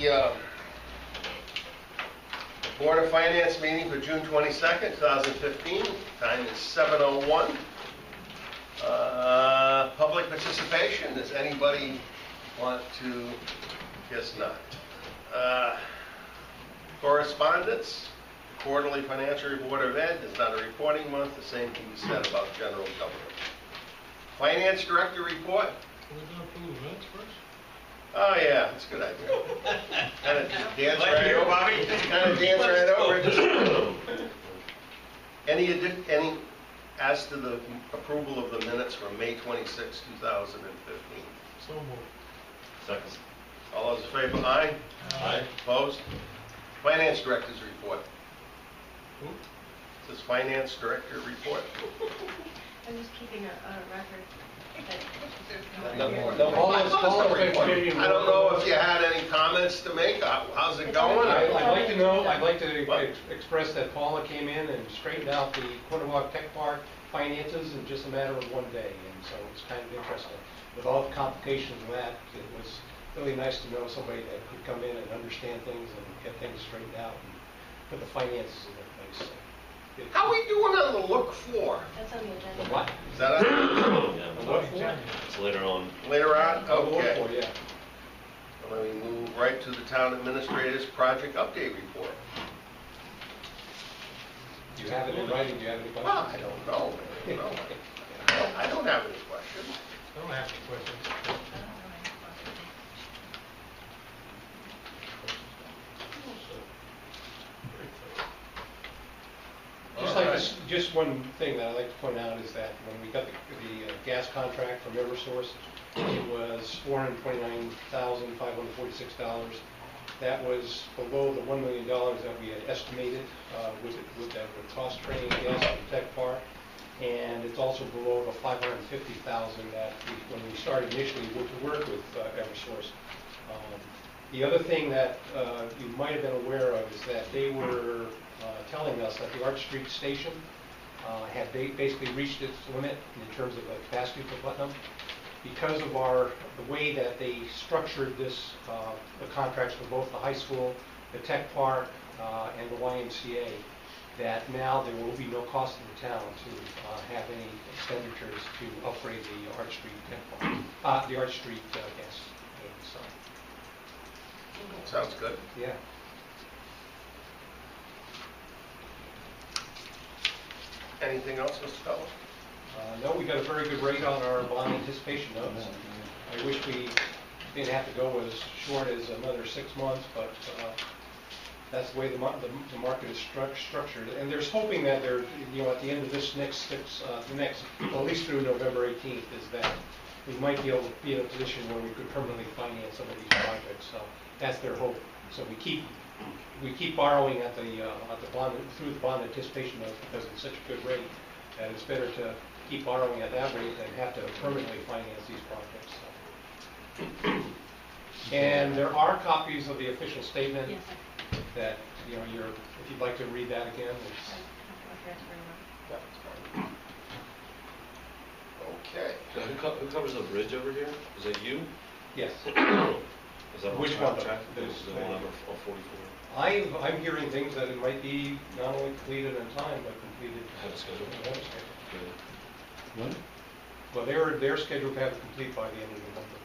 the Board of Finance meeting for June 22nd, 2015. Time is 7:01. Public participation. Does anybody want to? Guess not. Correspondence. Quarterly financial report of Ed is not a reporting month. The same can be said about general government. Finance director report. Are we going to approve the minutes first? Oh yeah, that's a good idea. Kind of just dance Like right you, over. Bobby. Kind of dance right over it. Any as to the approval of the minutes from May 26, 2015. So moved. Second. All those in favor, aye. Aye. Opposed? Finance director's report. Who? This is finance director report. I'm just keeping a record. I don't know if you had any comments to make. How's it going? I'd like to express that Paula came in and straightened out the Quinnipiac Tech Park finances in just a matter of one day, and so it's kind of interesting. With all the complications of that, it was really nice to know somebody that could come in and understand things and get things straightened out and put the finances in their place. So How are we doing on the look for? That's on the agenda. what? Is that on? Yeah, What for? it's later on. Later on? Oh, what Okay. for, yeah. Let me move right to the town administrator's project update report. Do you have it in writing? Do you have any questions? Well, I don't know. I don't have any questions. I don't have any questions. Just one thing that I'd like to point out is that when we got the gas contract from Eversource, it was $429,546. That was below the $1 million that we had estimated with that would cost training gas at Tech Park, and it's also below the $550,000 that when we started initially to work with Eversource. The other thing that you might have been aware of is that they were telling us that the Arch Street station had basically reached its limit in terms of the capacity for Putnam. Because of the way that they structured this, the contracts for both the high school, the tech park, and the YMCA, that now there will be no cost to the town to have any expenditures to upgrade the Arch Street tech park, the Arch Street gas main. So, Sounds good. yeah. Anything else, Mr. Fellows? No, we got a very good rate on our bond anticipation notes. I wish we didn't have to go as short as another 6 months, but that's the way the market is structured. And there's hoping that at the end of this next at least through November 18th, is that we might be able to be in a position where we could permanently finance some of these projects. So that's their hope. So we keep borrowing at the bond through the bond anticipation notes because it's such a good rate, and it's better to keep borrowing at that rate than have to permanently finance these projects. So. And there are copies of the official statement Yes, that if you'd like to read that again. Okay. So who covers the bridge over here? Is that you? Yes. Is that Which one? Track? Is the one number 44? I'm hearing things that it might be not only completed in time, but completed Have it scheduled. ahead of schedule. Good. When? Well, they're scheduled to have it complete by the end of November.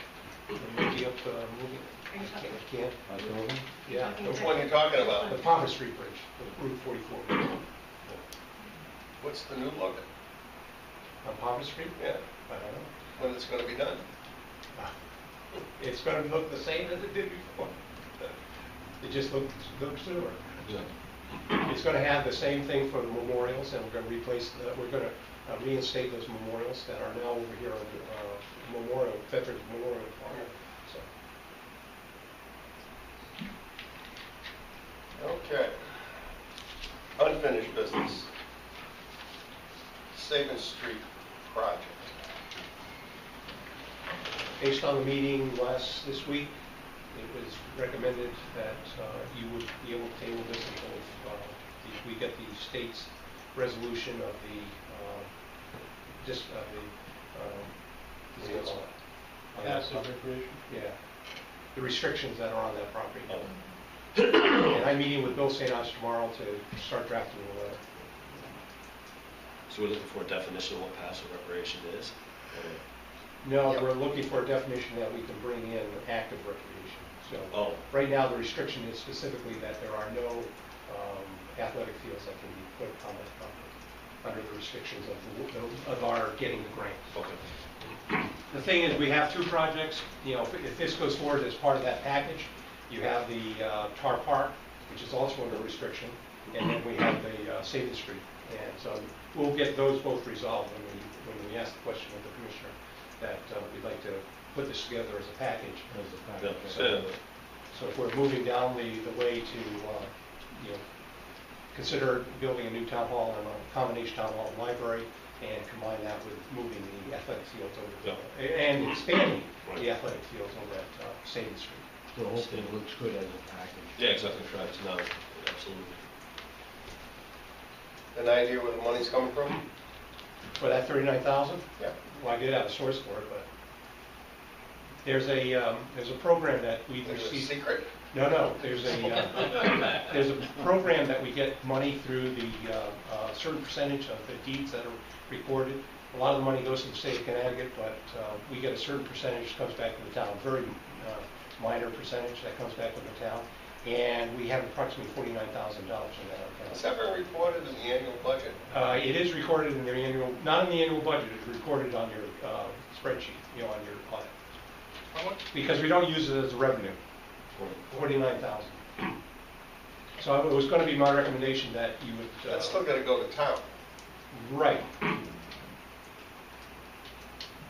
It may be up to moving. Are you talking? Can't. Yeah. Which one are you talking about? The Palmer Street Bridge, Route 44. What's the new look? On Palmer Street? Yeah. I don't know. When it's going to be done? It's going to look the same as it did before. It just looks newer. It's going to have the same thing for the memorials, and we're going to reinstate those memorials that are now over here on the Veterans Memorial Park. So. Okay. Unfinished business. Sabin Street project. Based on the meeting this week, it was recommended that you would be able to table this until we get the state's resolution of the Passive recreation? Yeah. the restrictions that are on that property. Oh. And I'm meeting with Bill St. Ange tomorrow to start drafting the letter. So we're looking for a definition of what passive recreation is? No, Yep. we're looking for a definition that we can bring in active recreation. So, Oh, right now, the restriction is specifically that there are no athletic fields that can be put on that property under the restrictions of our getting the grant. okay. The thing is, we have two projects, if this goes forward as part of that package, you have the Tar Park, which is also under restriction, and then we have the Save the Street. And so we'll get those both resolved when we ask the question of the commissioner, that we'd like to put this together as a package. Yeah. So if we're moving down the way to, consider building a new town hall and a combination town hall and library, and combine that with moving the athletic fields over, and expanding the athletic fields over at Save the Street. The whole thing looks good as a package. Yeah, exactly, correct, no, absolutely. An idea where the money's coming from? For that 39,000? Yeah. Well, I did have a source for it, but there's a program that we There's a received. secret? No, there's a program that we get money through the certain percentage of the deeds that are recorded. A lot of the money goes to the state of Connecticut, but we get a certain percentage that comes back to the town, very minor percentage that comes back to the town. And we have approximately $49,000 in that Has account. that been reported in the annual budget? It is recorded in their annual, not in the annual budget, it's recorded on your spreadsheet, on your audit. How much? Because we don't use it as a revenue, 49,000. So it was going to be my recommendation that you would. That's still gotta go to town. Right.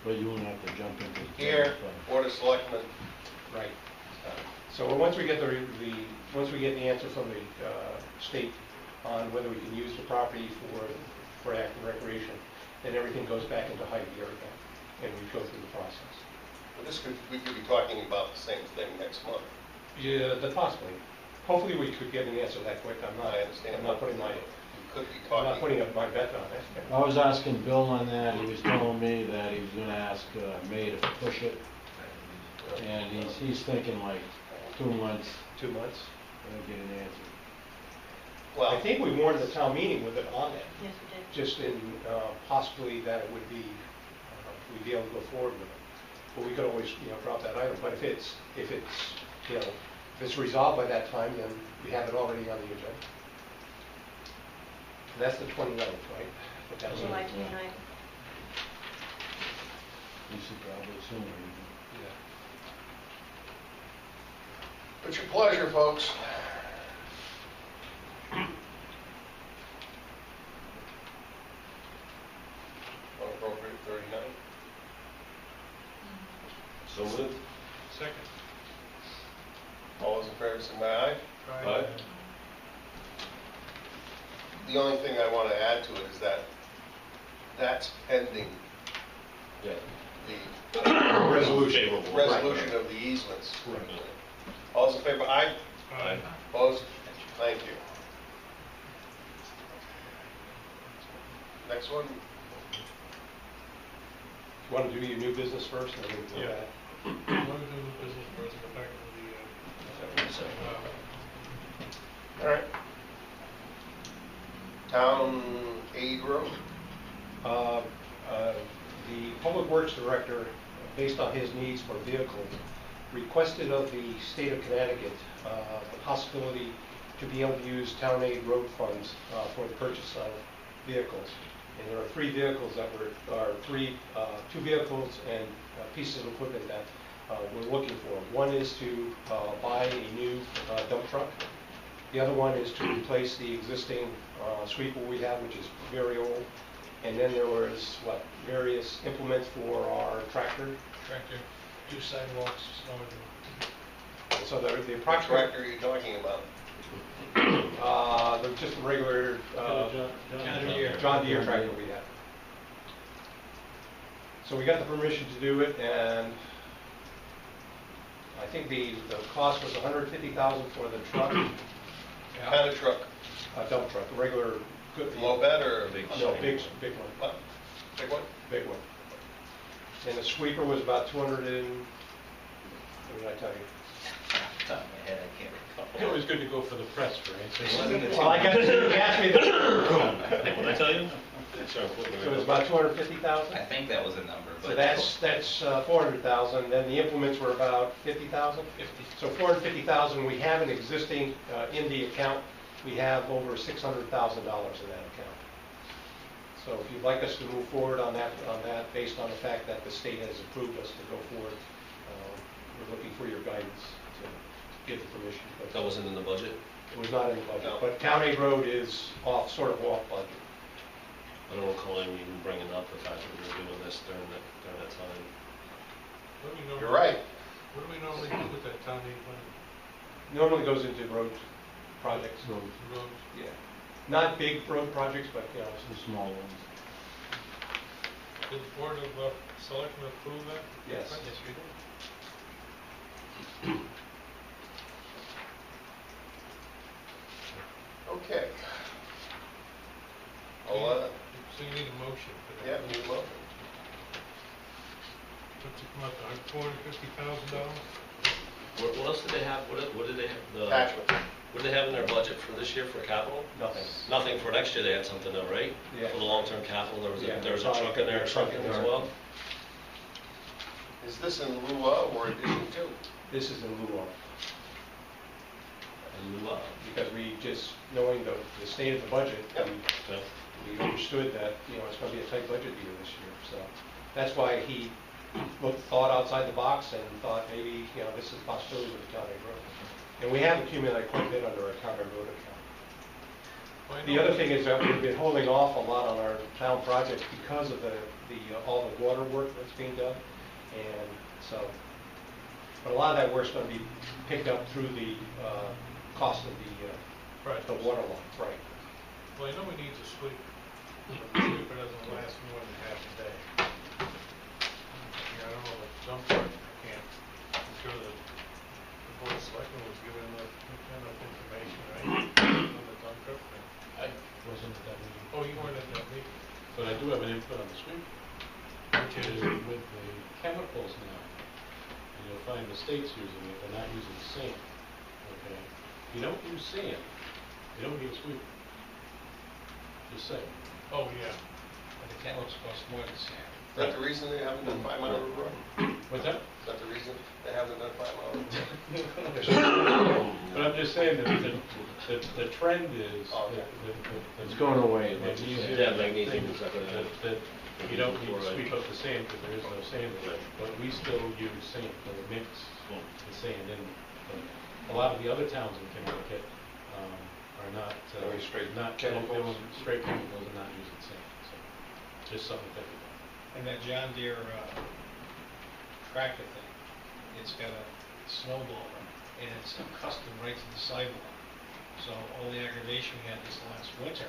But you won't have to jump into the. Here, Board of Selectmen, Right. So once we get once we get the answer from the state on whether we can use the property for active recreation, then everything goes back into high gear again, and we go through the process. we could be talking about the same thing next month. Yeah, possibly. Hopefully we could get an answer that quick. I understand. I'm not putting my, We could be I'm not talking. putting up my bet on it. I was asking Bill on that, he was telling me that he was gonna ask May to push it, and he's thinking like 2 months, 2 months. to get an answer. I Well, think we warned the town meeting with it on it, Yes, we did. just in possibly that it would be, we'd be able to go forward with it. But we could always, drop that item. But if it's resolved by that time, then we have it already on the agenda. And that's the 29th, right? But that's- July 29th. You should probably sooner even. Yeah. it's your pleasure, folks. Unappropriate 39. So moved? Second. All those in favor, say aye. Aye. The only thing I want to add to it is that that's pending Yeah. the Resolution. Favorable. resolution of the easements. Right. All those in favor, aye. Aye. Opposed? Thank you. Next one? You want to do your new business first? And then we'll go Yeah. back? Let me do the business first, and go back to All right. Town aid road? The Public Works Director, based on his needs for vehicles, requested of the state of Connecticut the possibility to be able to use town aid road funds for the purchase of vehicles. And there are 3 vehicles two vehicles and pieces of equipment that we're looking for. One is to buy a new dump truck. The other one is to replace the existing sweeper we have, which is very old. And then there was, various implements for our tractor. tractor, do sidewalks, snow and. So the What approximate, tractor are you talking about? just a regular John Deere tractor we have. So we got the permission to do it, and I think the cost was $150,000 for the truck, What kind of truck? a dump truck, a regular, good. Low bed or? Big. No, big one. What? Big one? Big one. And the sweeper was about 200 and, what did I tell you? top of my head, I can't recall. It's always good to go for the press, right? Wasn't it- Well, I got, you asked me, What did I tell you? Sorry, so it's about 250,000? I think that was a number, but. So that's 400,000, then the implements were about 50,000? 50. So 450,000, we have an existing, in the account, we have over $600,000 in that account. So if you'd like us to move forward on that, based on the fact that the state has approved us to go forward, we're looking for your guidance to give the permission. But That wasn't in the budget? it was not in the budget, No. but County Road is sort of off budget. I don't recall him even bringing up the fact that we were doing this during that time. What do we normally- You're right. What do we normally do with that town aid money? Normally goes into road projects. Roads, Roads? Yeah. Not big road projects, but, you know, some small ones. Did the Board of Selectmen approve that? Yes. Yes, we did. Okay. So I'll, you need a motion for that? yeah, need a motion. What's it come up to, $450,000? What else did they have, what did they have, Attachment. what did they have in their budget for this year for capital? nothing. Nothing for next year, they had something though, right? Yeah. For the long-term capital, there was Yeah. a truck in there, a truck in there as well? Is this in lieu of or addition to? This is in lieu of, In lieu of. because we just, knowing the state of the budget, Yep. Okay. we understood that, you know, it's going to be a tight budget year this year. So that's why he thought outside the box and thought maybe, you know, this is a possibility with the County Road. And we have accumulated quite a bit under our County Road account. Well, I The know- other thing is that we've been holding off a lot on our town projects because of all the water work that's being done. And so, but a lot of that work's going to be picked up through the cost of Right. the water line, right? Well, I know we need to sweep, but the sweeper doesn't last more than half a day. Yeah, I don't know, the dump truck, I can't, I'm sure that the Board of Selectmen was given enough information, right? On the dump truck. I wasn't at that meeting. Oh, you weren't at that meeting? But I do have an input on the sweeper. Which is, With the chemicals now, and you'll find the state's using it, they're not using sand, okay? If you don't use sand, you don't need a sweeper. Just saying. oh, yeah. But the chemicals cost more than sand. Is that the reason they haven't done 5 Mile Road? What's that? Is that the reason they haven't done 5 Mile Road? But I'm just saying that the trend is Oh, yeah. It's going away. Yeah, magnesium is not gonna have. That you don't need to sweep up the sand because there is no sand in it, but we still use sand, or mix the sand in. But a lot of the other towns in Connecticut are not. Very straight not chemicals. Straight chemicals and not using sand, so just something to think about. And that John Deere tractor thing, it's got a snow blower, and it's custom right to the sidewalk. So all the aggravation we had this last winter.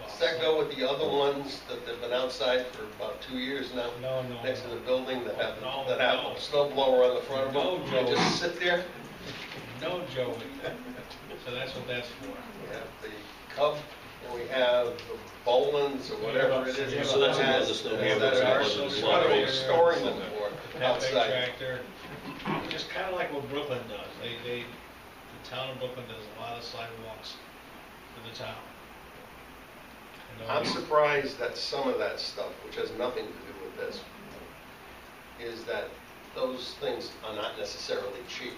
Does that go with the other ones that have been outside for about 2 years now? No, no, Next to no. the building that have, No, that have no. a snow blower on the front of No, them? They Joe. just sit there? No, Joey. So that's what that's for. We have the Cub, and we have the Boland's or whatever it is. Yeah, So that's that another has- snow that blower, are- so That's it's what not we're really- storing them for, That big outside. tractor, just kind of like what Brooklyn does. The town of Brooklyn does a lot of sidewalks for the town. And I'm surprised that some of that stuff, which has nothing to do with this, is that those things are not necessarily cheap.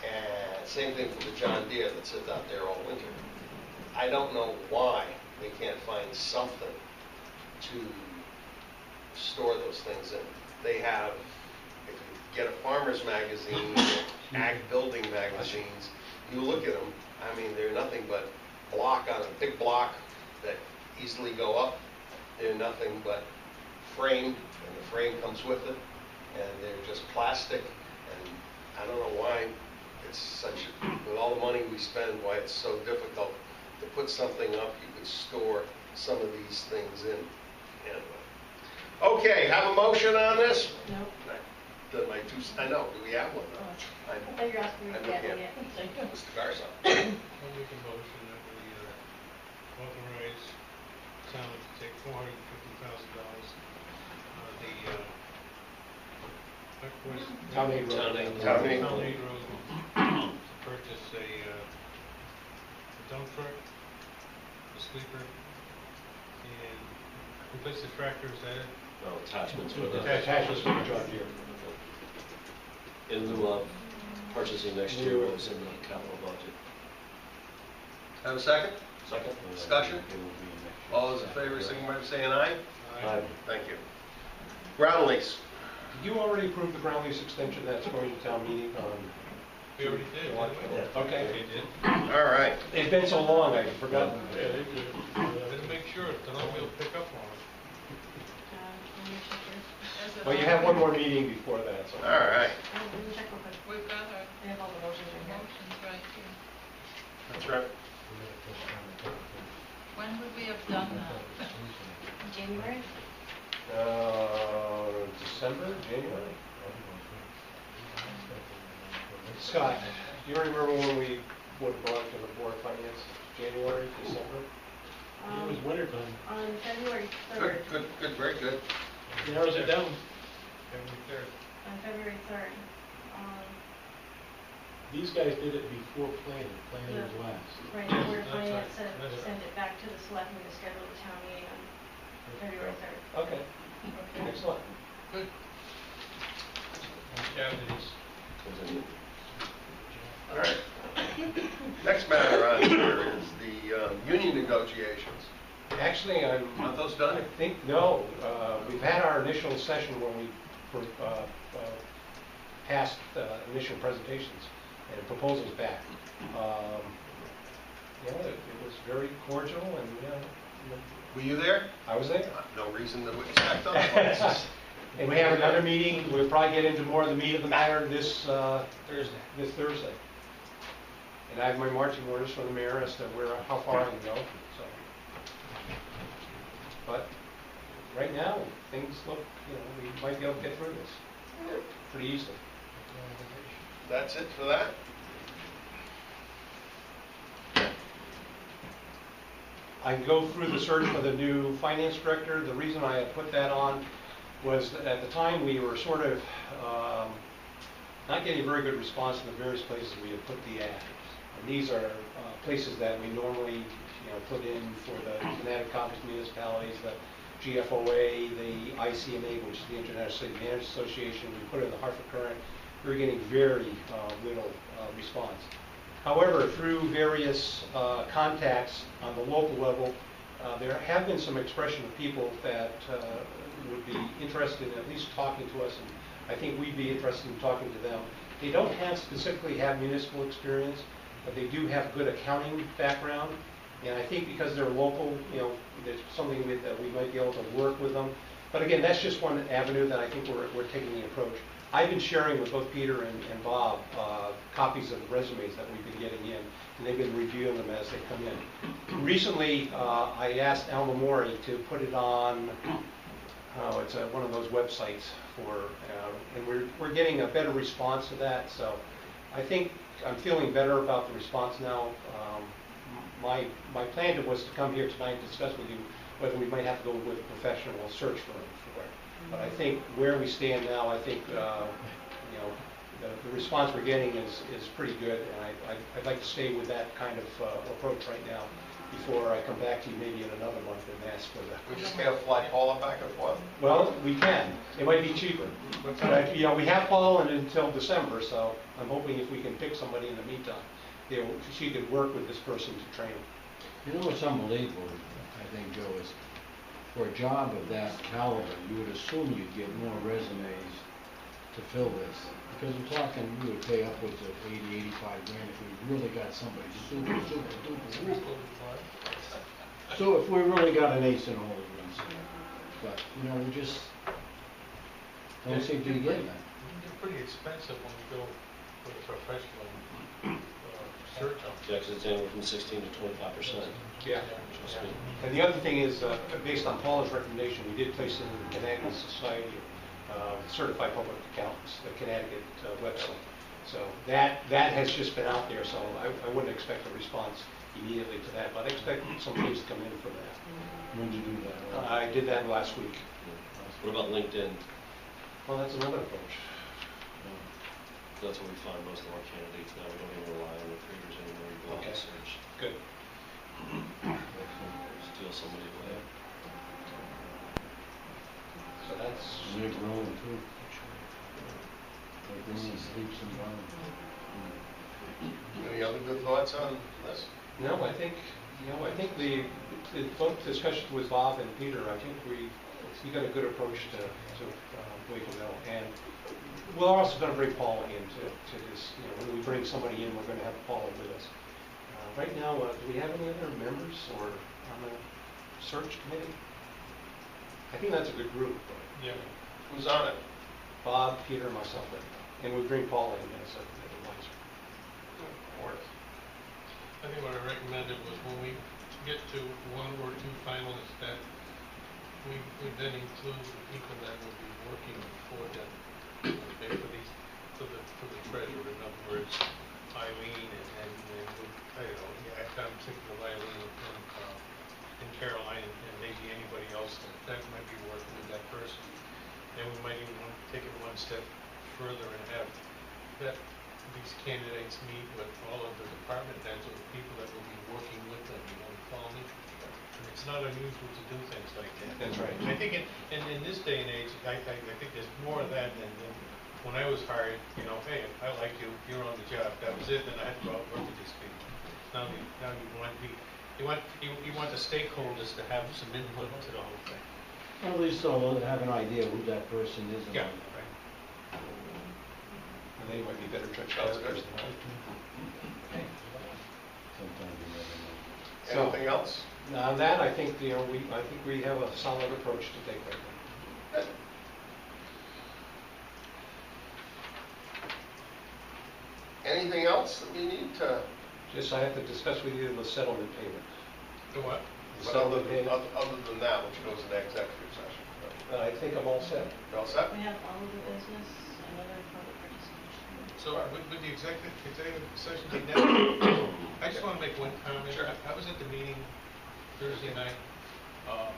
And same thing for the John Deere that sits out there all winter. I don't know why they can't find something to store those things in. They have, if you get a farmer's magazine, ag building magazines, you look at them, I mean, they're nothing but block on a big block that easily go up. They're nothing but frame, and the frame comes with it, and they're just plastic. And I don't know why it's such, with all the money we spend, why it's so difficult to put something up you could store some of these things in. Anyway. Okay, have a motion on this? No. I know, do we have one? Oh, I I thought you were asking me I'm to get looking it. Mr. Garza. I'll make a motion that we authorize town to take $450,000 out of the, Town aid road. Town aid. Town aid. Town aid road dump truck, the sweeper, and replace the tractor, is that it? No, attachments for the, Attachments to the John Deere. in lieu of purchasing next year was in the capital budget. Have a second? Second. Discussion? All those in favor, signify by saying aye. Aye. Thank you. Ground lease. Did you already approve the ground lease extension that's going to town meeting on? We already did, July didn't we? 12th? Okay. They did. All right. It's been so long, I've forgotten. Didn't make sure, the automobile pick up on it. Let me check here. Well, you have one more meeting before that, so. All right. Let me check real quick. We've got our I have all the motions in here. motions right here. That's right. When would we have done that? January? December, January? Scott, do you remember when we would have gone to the Board of Finance? January, December? It was wintertime. On February Good, 3rd. good, very good. Narrows it down. February 3rd. On February 3rd. These guys did it before planning. Planning was Yeah. last. Right, the Board of That's Finance right. said That's right. send it back to the selectmen to schedule the town meeting on February 3rd. Okay, excellent. Good. Cavities. All right. Next matter on here is the union negotiations. Actually, Aren't those done? I think, no, we've had our initial session when we passed initial presentations and proposals back. You know, it was very cordial and, Were you there? I was there. No reason to expect otherwise. And we have another meeting, we'll probably get into more of the meat of the matter this Thursday. Thursday. And I have my marching orders from the mayor as to how far I can go, so. But right now, things look, we might be able to get through this pretty easily. That's it for that? I can go through the search for the new finance director. The reason I had put that on was that at the time we were sort of not getting a very good response in the various places we had put the ad. And these are places that we normally, put in for the Connecticut Conference of Municipalities, the GFOA, the ICMA, which is the International City Managers Association. We put it in the Hartford Current. We were getting very little response. However, through various contacts on the local level, there have been some expression of people that would be interested in at least talking to us, and I think we'd be interested in talking to them. They don't specifically have municipal experience, but they do have good accounting background, and I think because they're local, there's something that we might be able to work with them. But again, that's just one avenue that I think we're taking the approach. I've been sharing with both Peter and Bob copies of the resumes that we've been getting in, and they've been reviewing them as they come in. Recently, I asked Alma Mori to put it on, it's one of those websites and we're getting a better response to that. So I think I'm feeling better about the response now. My plan was to come here tonight and discuss with you whether we might have to go with a professional search firm for it. But I think where we stand now, I think the response we're getting is pretty good, and I'd like to stay with that kind of approach right now before I come back to you maybe in another month and ask for that. We just can't fly Paula back and forth? Well, we can. It might be cheaper. But we have Paul until December, so I'm hoping if we can pick somebody in the meantime, she could work with this person to train them. You know what's unbelievable, I think, Joe, is for a job of that caliber, you would assume you'd get more resumes to fill this. Because we're talking, we would pay upwards of 80, 85 grand if we really got somebody super duper. So if we really got an ace in the hole, but, we just don't seem to be getting that. It's pretty expensive when you go with a professional search on Yeah, because it's anywhere from 16 to 25%. Yeah. Which is good. And the other thing is, based on Paula's recommendation, we did place in the Connecticut Society of Certified Public Accountants, the Connecticut website. So that has just been out there, so I wouldn't expect a response immediately to that, but I expect some things to come in from that. When did you do that? I did that last week. What about LinkedIn? Well, that's another approach. That's where we find most of our candidates now. We don't even rely on recruiters anymore. We go out Okay. and search. Good. somebody away. So that's, They're growing too. They're growing leaps and bounds. Any other good thoughts on this? no, I think, I think the both discussions with Bob and Peter, I think we got a good approach to way to go. And we're also going to bring Paula in to this, when we bring somebody in, we're going to have Paula with us. Right now, do we have any other members or on the search committee? I think that's a good group. Yeah. Who's on it? Bob, Peter, myself, and we bring Paula in as an advisor. I think what I recommended was when we get to one or two finalists, that we would then include the people that will be working for them, okay, for the treasurer. In other words, Eileen and I don't know, I'm thinking of Eileen and Caroline and maybe anybody else that might be working with that person. Then we might even want to take it one step further and have these candidates meet with all of the department heads or the people that will be working with them, follow me? And it's not unusual to do things like that. That's right. I think in this day and age, I think there's more of that than when I was hired, hey, I like you, you're on the job, that was it, then I had to go out and work with these people. Now you want the stakeholders to have some input to the whole thing. Well, at least they'll have an idea who that person is. Yeah, and right. And they might be better judge Sounds characters good. than I. sometimes you never know. So- Anything else? Now, on that, I think, I think we have a solid approach to take right now. Good. Anything else that we need to? Just, I have to discuss with you the settlement payment. The what? Other than that, which goes into executive session. I think I'm all set. You all set? We have all of the business, another public participation. So with the executive session, I just want to make one comment. Sure. I was at the meeting Thursday night,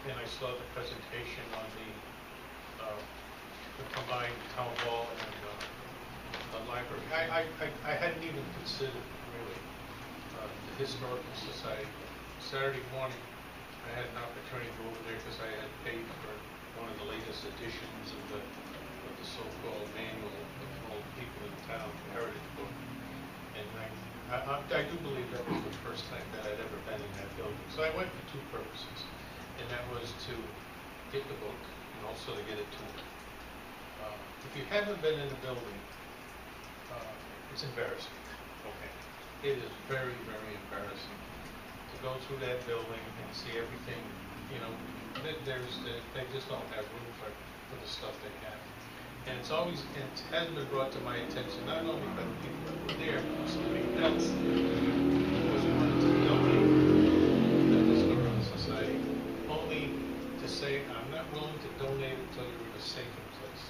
and I saw the presentation on the combined town hall and the library. I hadn't even considered really the historical society. Saturday morning, I had an opportunity to go over there because I had paid for one of the latest editions of the so-called manual of all the people in town, the Heritage Book. And I do believe that was the first time that I'd ever been in that building. So I went for two purposes, and that was to get the book and also to get it to them. If you haven't been in the building, it's embarrassing. Okay, it is very, very embarrassing to go through that building and see everything. They just don't have room for the stuff they have. And it has been brought to my attention, not only by the people that were there, but somebody else was wanted to donate the Historical Society, only to say, I'm not willing to donate until you're in a safer place.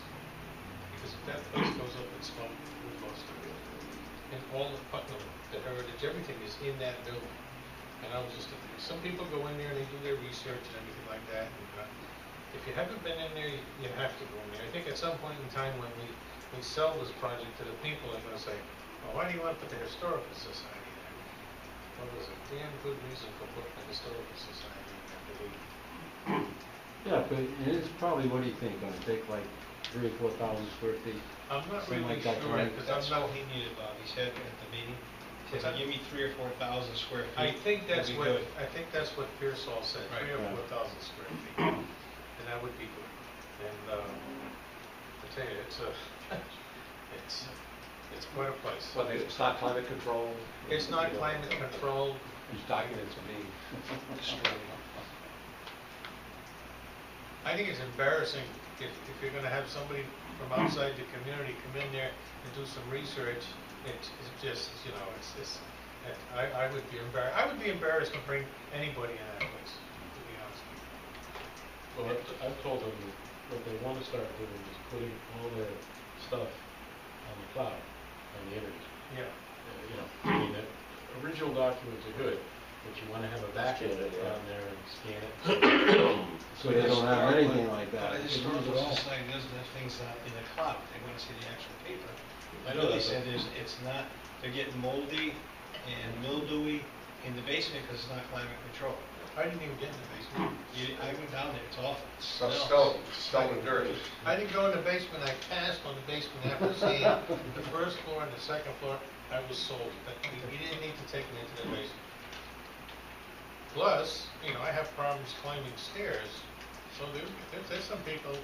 Because if that place goes up in smoke, we've lost it. And all of Putnam, the heritage, everything is in that building. And I was just thinking, some people go in there and they do their research and everything like that. And, if you haven't been in there, you have to go in there. I think at some point in time when we sell this project to the people, they're going to say, well, why do you want to put the Historical Society there? Well, there's a damn good reason for putting the Historical Society in there, believe me. Yeah, but and it's probably, what do you think, gonna take like 3,000 or 4,000 square feet? I'm not Something really like that, sure, right? because That's I'm not... all he needed, Bob. He said at the meeting, he What's said, that? give me 3,000 or 4,000 square feet. I think that's That'd be what Pearsall said, Right. 3,000 or Yeah. 4,000 square feet. And that would be good. And I tell you, it's quite a place. Well, it's not climate controlled. It's not climate controlled. These documents are being destroyed. I think it's embarrassing if you're gonna have somebody from outside the community come in there and do some research. It's just, I would be embarrassed. I would be embarrassed to bring anybody in that place, to be honest with you. Well, I've told them what they want to start doing is putting all their stuff on the cloud, on the internet. Yeah. I mean, the original documents are good, but you want to have a backup Scan it, yeah. on there and scan it. So they don't have anything like But that. the They use Historical it all. Society doesn't have things in the cloud. They want to see the actual paper. I know They that, said it's not, they're getting moldy and mildewy, in the basement because it's not climate controlled. I didn't even get in the basement. I went down there, it's awful. It Some smells. stone and dirt. I didn't go in the basement, I passed on the basement after seeing the first floor and the second floor. I was sold, that we didn't need to take me into the basement. Plus, I have problems climbing stairs, so there's some people,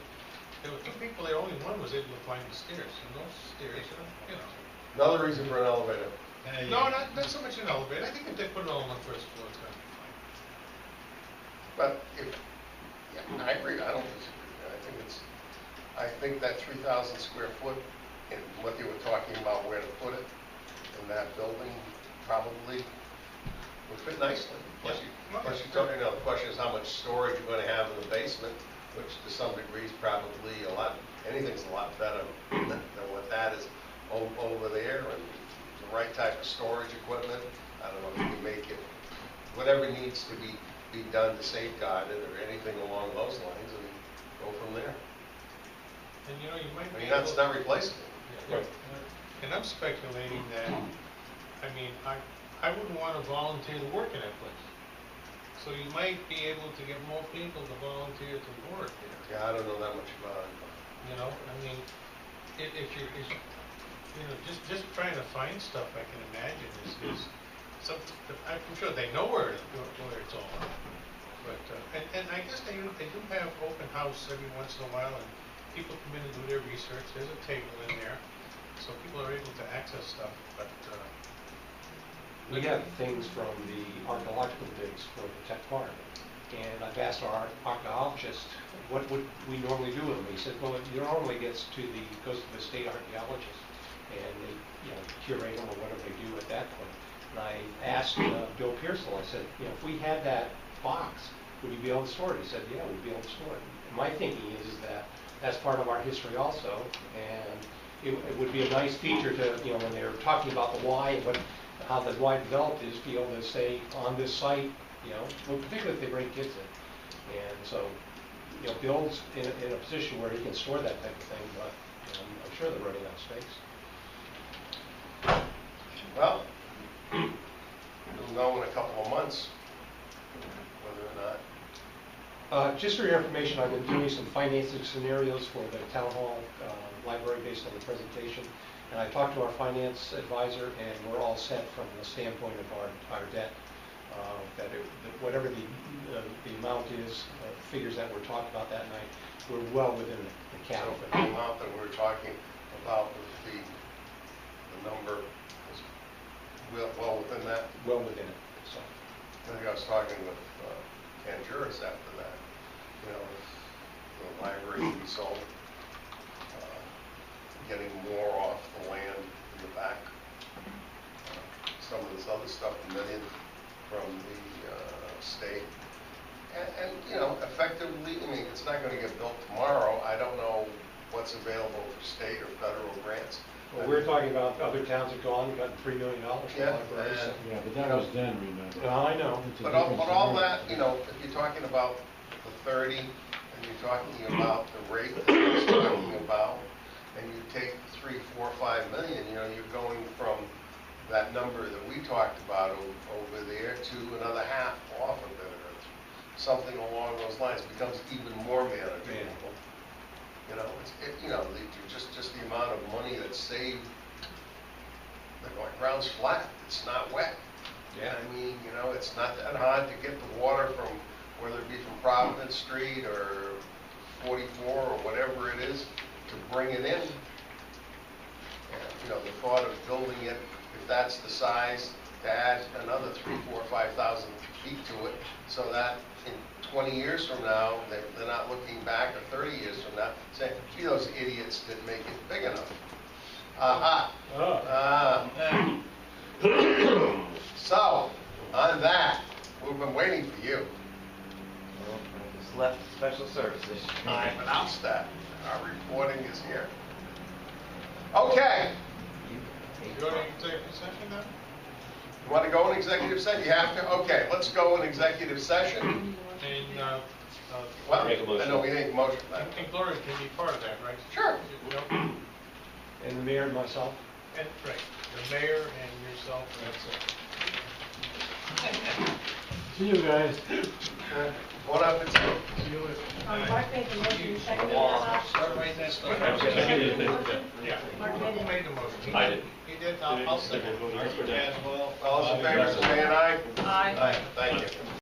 there were 2 people there, only one was able to climb the stairs, and those stairs, Another reason for an elevator. No, not so much an elevator, I think if they put it all on the first floor, it's gonna be fine. But I agree, I don't disagree. I think that 3,000 square foot and what they were talking about where to put it in that building probably would fit nicely. Plus you talking, the question is how much storage you're going to have in the basement, which to some degree is probably anything's a lot better than what that is over there, and the right type of storage equipment. I don't know if you can make it, whatever needs to be done to safeguard it or anything along those lines, and go from there. And you might I be mean, that's able- not replaceable. Yeah. And I'm speculating that, I wouldn't want to volunteer to work in that place. So you might be able to get more people to volunteer to work there. Yeah, I don't know that much about it. If you're, just trying to find stuff, I can imagine is some, I'm sure they know where it's all. But, and I guess they do have open house every once in a while, and people come in and do their research. There's a table in there, so people are able to access stuff, but, We have things from the archaeological digs for the Tech Park, and I've asked our archaeologist, what would we normally do with them? He said, well, it normally goes to the state archaeologist, and they, curate them or whatever they do at that point. And I asked Bill Pearsall, I said, if we had that box, would you be able to store it? He said, yeah, we'd be able to store it. And my thinking is that that's part of our history also, and it would be a nice feature to, when they're talking about the why and how the why developed is, be able to say on this site, well, particularly if they bring kids in. And so, Bill's in a position where he can store that type of thing, but I'm sure they're running out of space. Well, we'll know in a couple of months whether or not. Just for your information, I've been doing some financing scenarios for the town hall library based on the presentation. And I talked to our finance advisor, and we're all set from the standpoint of our debt. That whatever the amount is, figures that were talked about that night, we're well within the cap. So the amount that we're talking about with the number is well within that. Well within it. So. I think I was talking with Ken Juris after that. If the library can be sold, getting more off the land in the back. Some of this other stuff, $1 million from the state. And effectively, it's not going to get built tomorrow. I don't know what's available for state or federal grants. Well, we're talking about other towns have gotten $3 million for Yeah, libraries. and- Yeah, but that was then, remember. Well, I know. It's a But all different that, scenario. if you're talking about the 30, and you're talking about the rate that you're talking about, and you take 3, 4, 5 million, you're going from that number that we talked about over there to another half off of it, or something along those lines. It becomes even more manageable. Just the amount of money that's saved. The ground's flat, it's not wet. Yeah. It's not that hard to get the water from, whether it be from Providence Street or 44 or whatever it is, to bring it in. And, the thought of building it, if that's the size, to add another 3, 4, 5,000 feet to it, so that in 20 years from now, they're not looking back, or 30 years from now, saying, gee, those idiots didn't make it big enough. So, on that, we've been waiting for you. Just left special services. I've announced that. Our reporting is here. Okay. You go to executive session now? You want to go in executive session? You have to? Okay, let's go in executive session. And, Well, Make a motion. I know we need a motion for that. and Gloria can be part of that, right? Sure. And the mayor and myself. And, right, the mayor and yourself, that's it. See you guys. Bon appetit. Mark made the motion, you seconded that. Start writing that stuff. Yeah. Mark made Who it. made the motion? I did. He did, I'll second. Mark, as well. All those in favor, say aye. Aye. Thank you.